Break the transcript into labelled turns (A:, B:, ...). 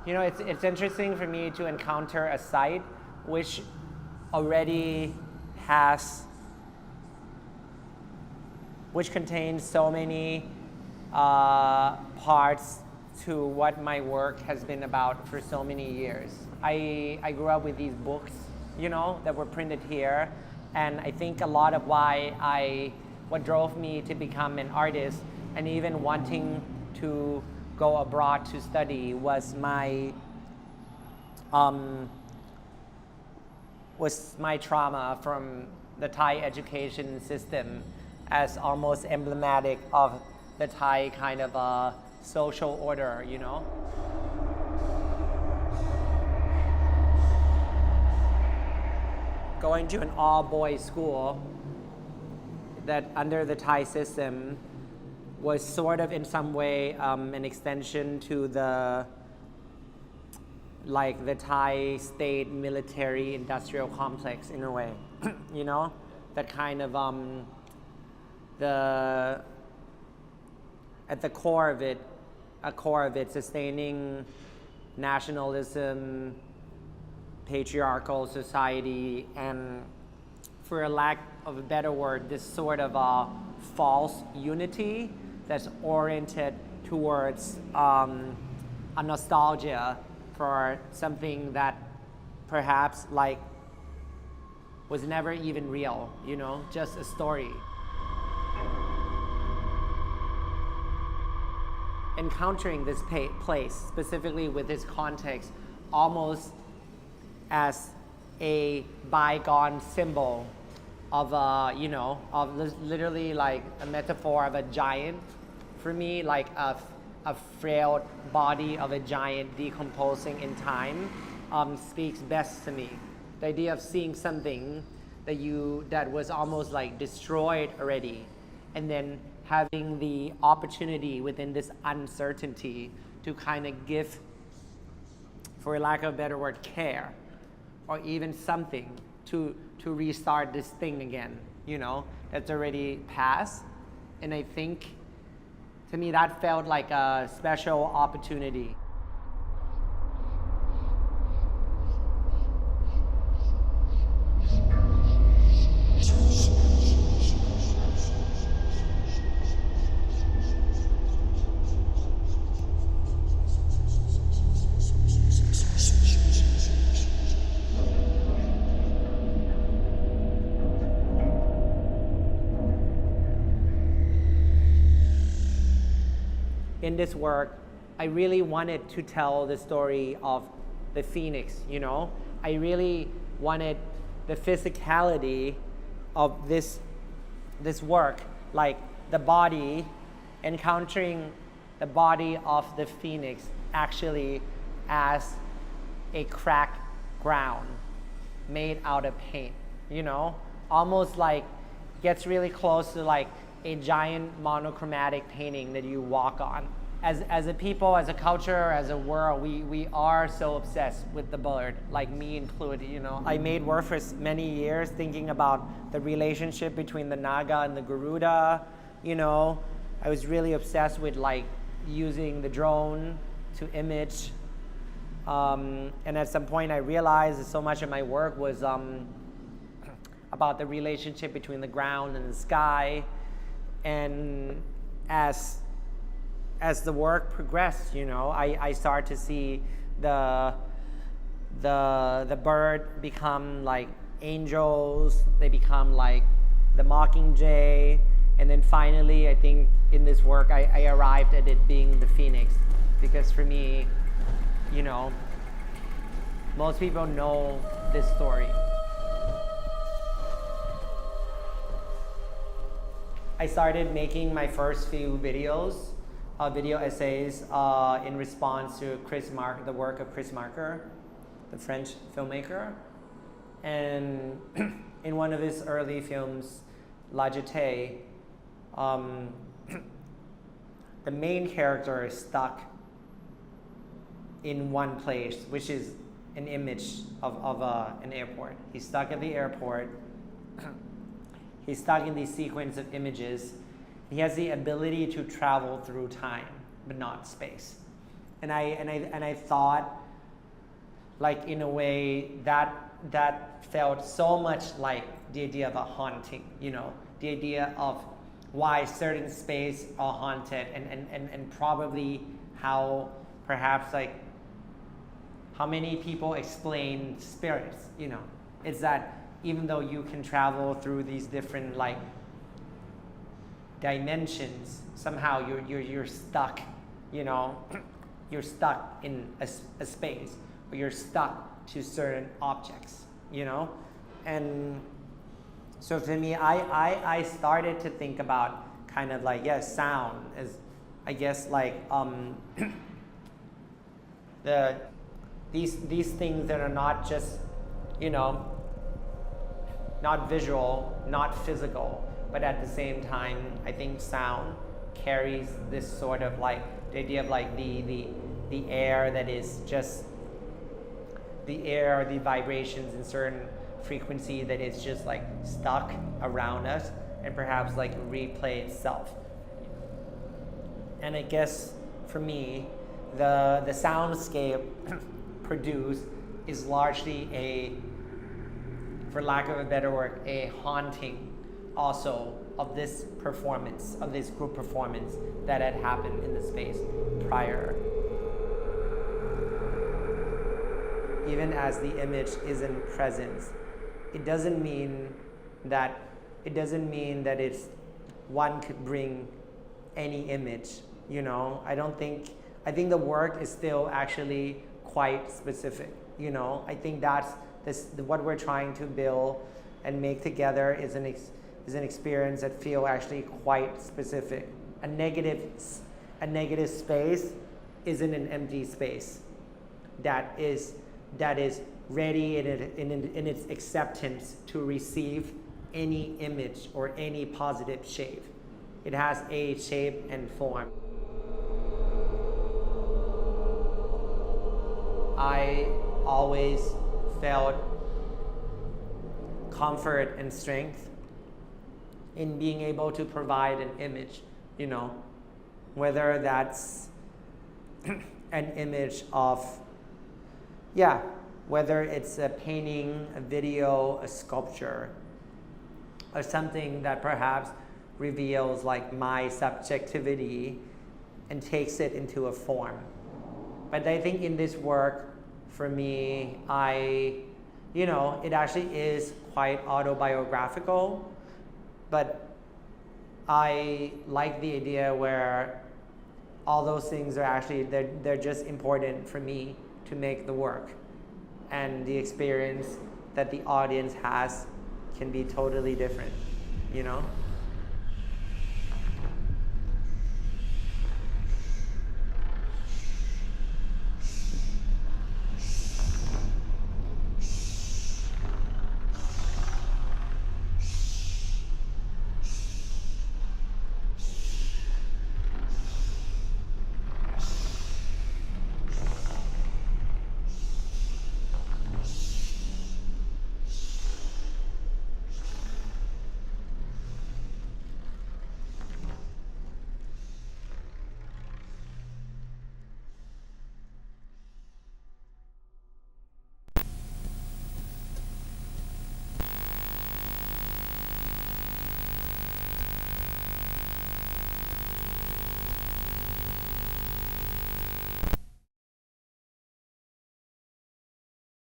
A: it's interesting for me to encounter a site which already which contains so many parts to what my work has been about for so many years. I grew up with these books, that were printed here, and I think a lot of what drove me to become an artist and even wanting to go abroad to study was my trauma from the Thai education system, as almost emblematic of the Thai kind of social order, Going to an all-boys school that under the Thai system was sort of in some way an extension to the Thai state military industrial complex in a way, that kind of at the core of it, sustaining nationalism, patriarchal society, and for a lack of a better word, this sort of false unity that's oriented towards a nostalgia for something that perhaps was never even real, just a story. Encountering this place, specifically with this context, almost as a bygone symbol of literally a metaphor of a giant, for me, a frail body of a giant decomposing in time, speaks best to me. The idea of seeing something that was almost destroyed already, and then having the opportunity within this uncertainty to kind of give, for lack of a better word, care, or even something to restart this thing again, that's already passed. And I think, to me, that felt like a special opportunity. In this work, I really wanted to tell the story of the phoenix, I really wanted the physicality of this work, the body, encountering the body of the phoenix actually as a cracked ground made out of paint, almost gets really close to a giant monochromatic painting that you walk on. As a people, as a culture, as a world, we are so obsessed with the bird, me included, I made work for many years thinking about the relationship between the Naga and the Garuda, I was really obsessed with using the drone to image, and at some point I realized that so much of my work was about the relationship between the ground and the sky. And as the work progressed, I start to see the bird become angels. They become the mockingjay, and then finally, I think in this work, I arrived at it being the phoenix, because for me, most people know this story. I started making my first few video essays in response to the work of Chris Marker, the French filmmaker. And in one of his early films, La Jetée, the main character is stuck in one place, which is an image of an airport. He's stuck at the airport. He's stuck in these sequence of images. He has the ability to travel through time, but not space. And I thought, like, in a way that felt so much like the idea of a haunting, the idea of why certain space are haunted, and probably how perhaps, like, how many people explain spirits, it's that even though you can travel through these different, like, dimensions, somehow you're stuck, you're stuck in a space, or you're stuck to certain objects, and so for me, I started to think about kind of like, sound as, I guess, like, these things that are not just, not visual, not physical, but at the same time, I think sound carries this sort of, like, the idea of, like, the air that is just the air, the vibrations in certain frequency that is just, like, stuck around us and perhaps, like, replay itself. And I guess for me, the soundscape produced is largely for lack of a better word, a haunting also of this performance, of this group performance that had happened in the space prior. Even as the image is in presence, it doesn't mean that it's one could bring any image, I think the work is still actually quite specific, I think that's what we're trying to build and make together is an experience that feel actually quite specific. A negative space isn't an empty space that is ready in its acceptance to receive any image or any positive shape. It has a shape and form. I always felt comfort and strength in being able to provide an image, whether that's an image of, whether it's a painting, a video, a sculpture, or something that perhaps reveals, like, my subjectivity and takes it into a form. But I think in this work, for me, it actually is quite autobiographical, but I like the idea where all those things are actually, they're just important for me to make the work. And the experience that the audience has can be totally different,